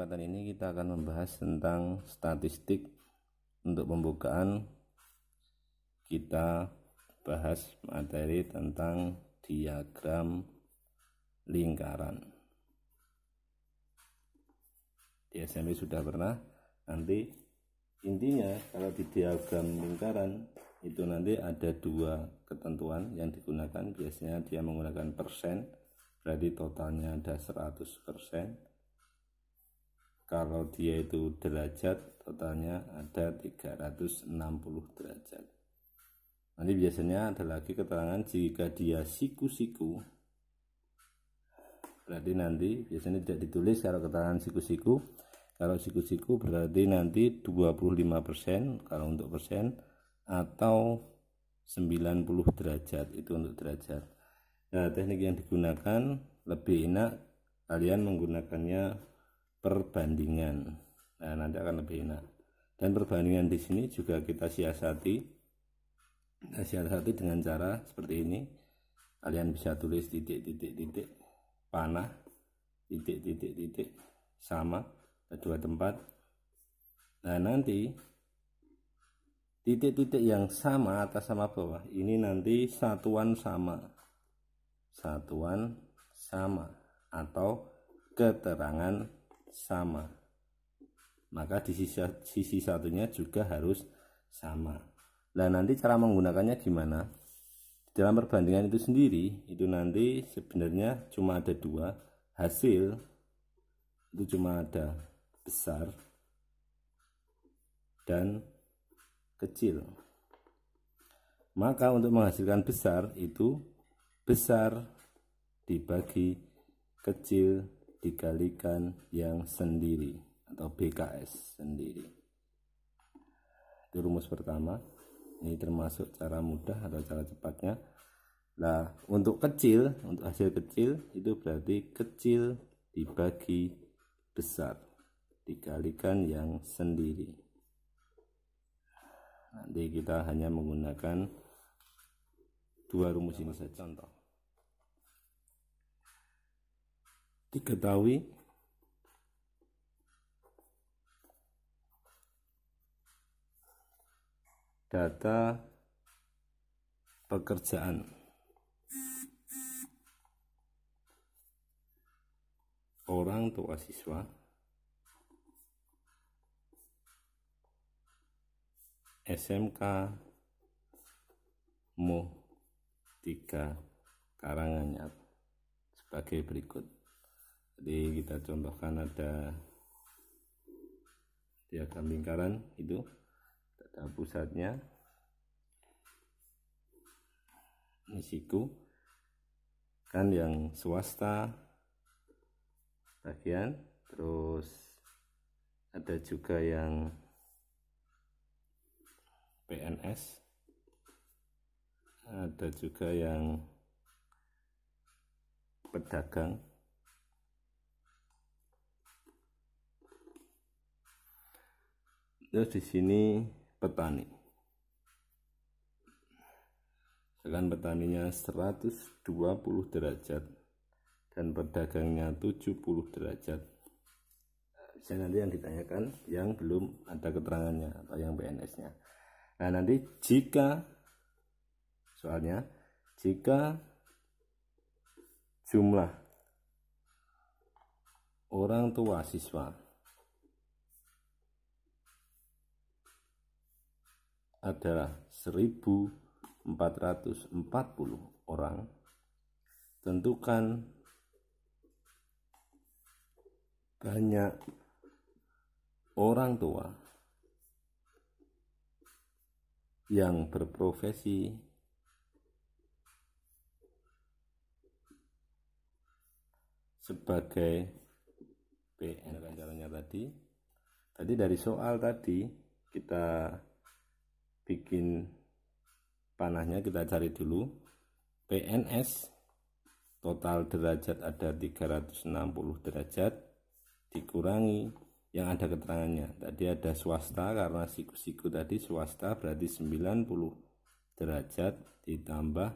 kesempatan ini kita akan membahas tentang statistik. Untuk pembukaan kita bahas materi tentang diagram lingkaran. Di SMP sudah pernah. Nanti intinya kalau di diagram lingkaran itu nanti ada dua ketentuan yang digunakan. Biasanya dia menggunakan persen, berarti totalnya ada 100%. Kalau dia itu derajat, totalnya ada 360 derajat. Nanti biasanya ada lagi keterangan jika dia siku-siku, berarti nanti biasanya tidak ditulis kalau keterangan siku-siku. Kalau siku-siku berarti nanti 25% kalau untuk persen, atau 90 derajat, itu untuk derajat. Nah, teknik yang digunakan lebih enak kalian menggunakannya perbandingan. Nah, nanti akan lebih enak. Dan perbandingan di sini juga kita siasati. Kita siasati dengan cara seperti ini. Kalian bisa tulis titik-titik-titik, panah, titik-titik-titik, sama kedua tempat. Nah, nanti titik-titik yang sama atas sama bawah ini nanti satuan sama atau keterangan sama, maka di sisi satunya juga harus sama. Nah, nanti cara menggunakannya gimana? Dalam perbandingan itu sendiri itu nanti sebenarnya cuma ada dua, hasil itu cuma ada besar dan kecil. Maka untuk menghasilkan besar itu besar dibagi kecil dikalikan yang sendiri atau BKS sendiri. Itu rumus pertama. Ini termasuk cara mudah atau cara cepatnya. Nah, untuk kecil, untuk hasil kecil itu berarti kecil dibagi besar dikalikan yang sendiri. Nanti kita hanya menggunakan dua rumus ini saja. Contoh, diketahui data pekerjaan orang tua siswa SMK Mo 3 Karanganyar sebagai berikut. Jadi kita contohkan ada diagram lingkaran, itu ada pusatnya, ini siku kan yang swasta bagian, terus ada juga yang PNS, ada juga yang pedagang, terus di sini petani. Sedangkan petaninya 120 derajat dan pedagangnya 70 derajat. Bisa nanti yang ditanyakan yang belum ada keterangannya atau yang PNS-nya. Nah, nanti jika soalnya jika jumlah orang tua siswa adalah 1440 orang, tentukan banyak orang tua yang berprofesi sebagai PN. Caranya tadi dari soal tadi kita bikin panahnya, kita cari dulu PNS total derajat ada 360 derajat dikurangi yang ada keterangannya. Tadi ada swasta, karena siku-siku tadi swasta berarti 90 derajat ditambah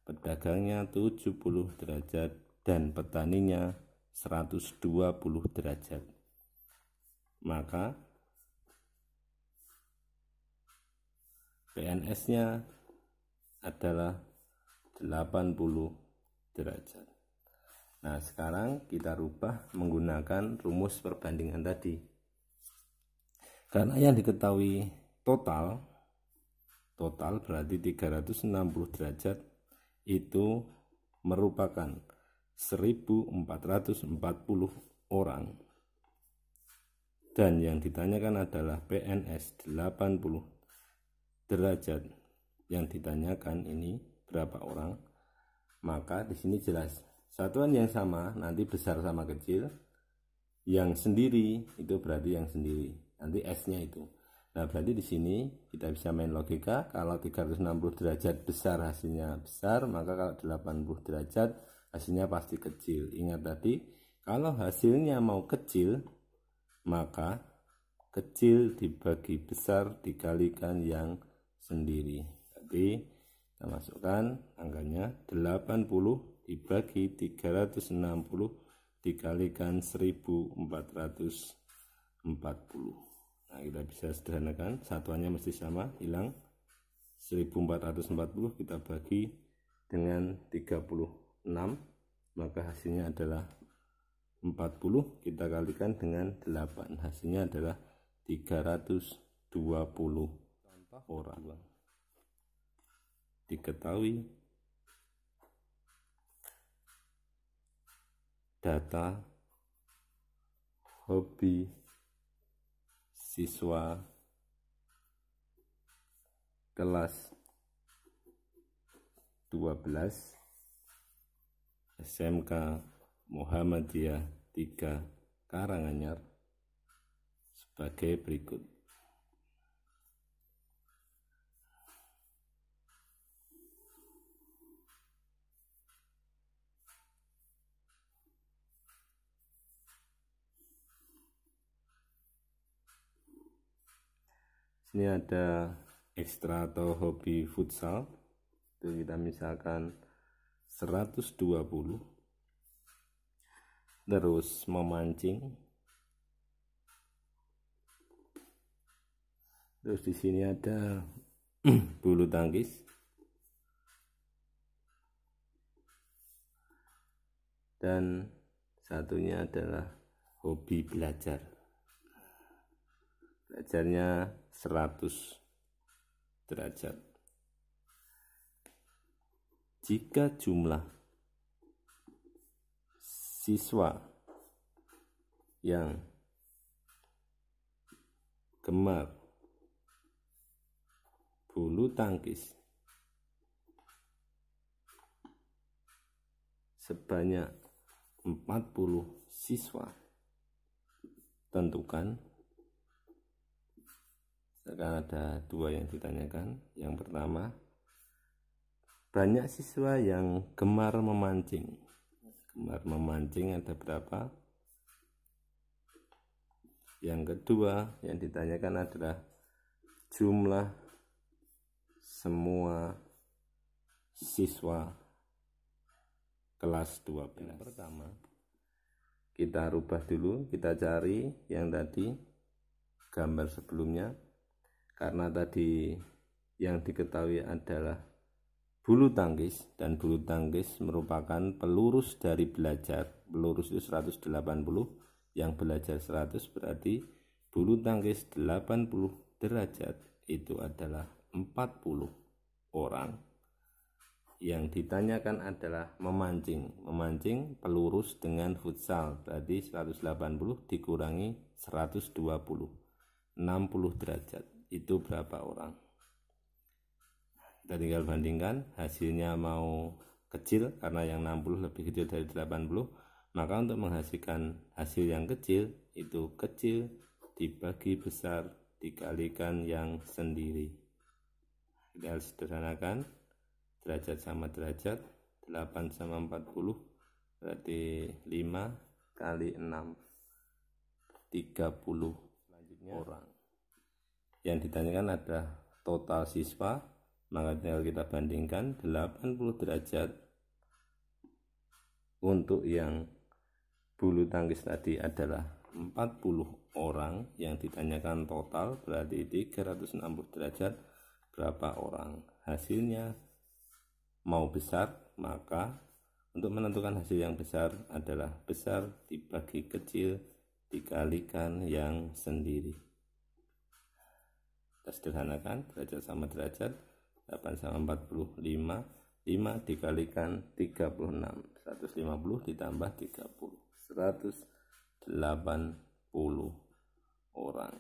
pedagangnya 70 derajat dan petaninya 120 derajat. maka PNS-nya adalah 80 derajat. Nah, sekarang kita rubah menggunakan rumus perbandingan tadi. Karena yang diketahui total berarti 360 derajat itu merupakan 1440 orang. Dan yang ditanyakan adalah PNS 80 derajat. Yang ditanyakan ini berapa orang? Maka di sini jelas satuan yang sama nanti besar sama kecil, yang sendiri itu berarti yang sendiri, nanti S-nya itu. Nah, berarti di sini kita bisa main logika, kalau 360 derajat besar hasilnya besar, maka kalau 80 derajat hasilnya pasti kecil. Ingat tadi, kalau hasilnya mau kecil, maka kecil dibagi besar dikalikan yang sendiri. Jadi kita masukkan angkanya 80 dibagi 360 dikalikan 1440. Nah, kita bisa sederhanakan, satuannya mesti sama, hilang. 1440 kita bagi dengan 36, maka hasilnya adalah 40, kita kalikan dengan 8, hasilnya adalah 320 orang. Diketahui data hobi siswa kelas 12 SMK Muhammadiyah 3 Karanganyar sebagai berikut. Ini ada ekstra atau hobi futsal, itu kita misalkan 120. Terus memancing, terus di sini ada bulu tangkis, dan satunya adalah hobi belajar. Belajarnya 100 derajat. Jika jumlah siswa yang gemar bulu tangkis sebanyak 40 siswa, tentukan. Sekarang ada dua yang ditanyakan. Yang pertama, banyak siswa yang gemar memancing. Gemar memancing ada berapa? Yang kedua yang ditanyakan adalah jumlah semua siswa kelas 12. Yang pertama, kita rubah dulu, kita cari yang tadi gambar sebelumnya. Karena tadi yang diketahui adalah bulu tangkis, dan bulu tangkis merupakan pelurus dari belajar. Pelurus itu 180, yang belajar 100, berarti bulu tangkis 80 derajat itu adalah 40 orang. Yang ditanyakan adalah memancing. Memancing pelurus dengan futsal, berarti 180 dikurangi 120, 60 derajat. Itu berapa orang? Kita tinggal bandingkan, hasilnya mau kecil karena yang 60 lebih kecil dari 80, maka untuk menghasilkan hasil yang kecil, itu kecil dibagi besar dikalikan yang sendiri. Kita sederhanakan, derajat sama derajat, 8 sama 40 berarti 5 kali 6, 30 orang. Yang ditanyakan ada total siswa, maka tinggal kita bandingkan 80 derajat untuk yang bulu tangkis tadi adalah 40 orang yang ditanyakan total, berarti 360 derajat berapa orang. Hasilnya mau besar, maka untuk menentukan hasil yang besar adalah besar dibagi kecil dikalikan yang sendiri. Kita sederhanakan, derajat sama derajat, 8 sama 45, 5 dikalikan 36, 150 ditambah 30, 180 orang.